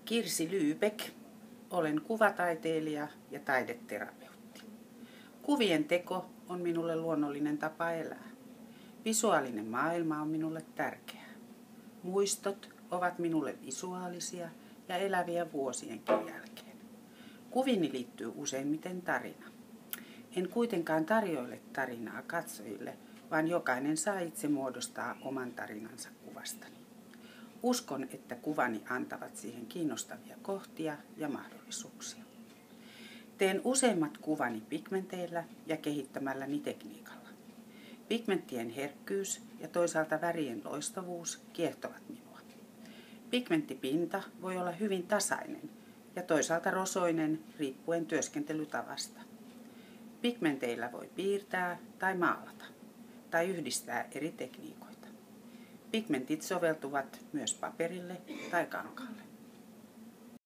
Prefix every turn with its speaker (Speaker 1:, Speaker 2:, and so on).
Speaker 1: Kirsi Lyybeck. Olen kuvataiteilija ja taideterapeutti. Kuvien teko on minulle luonnollinen tapa elää. Visuaalinen maailma on minulle tärkeä. Muistot ovat minulle visuaalisia ja eläviä vuosienkin jälkeen. Kuviini liittyy useimmiten tarina. En kuitenkaan tarjoile tarinaa katsojille, vaan jokainen saa itse muodostaa oman tarinansa kuvastani. Uskon, että kuvani antavat siihen kiinnostavia kohtia ja mahdollisuuksia. Teen useimmat kuvani pigmenteillä ja kehittämälläni tekniikalla. Pigmenttien herkkyys ja toisaalta värien loistavuus kiehtovat minua. Pigmenttipinta voi olla hyvin tasainen ja toisaalta rosoinen riippuen työskentelytavasta. Pigmenteillä voi piirtää tai maalata tai yhdistää eri tekniikoita. Pigmentit soveltuvat myös paperille tai kankaalle.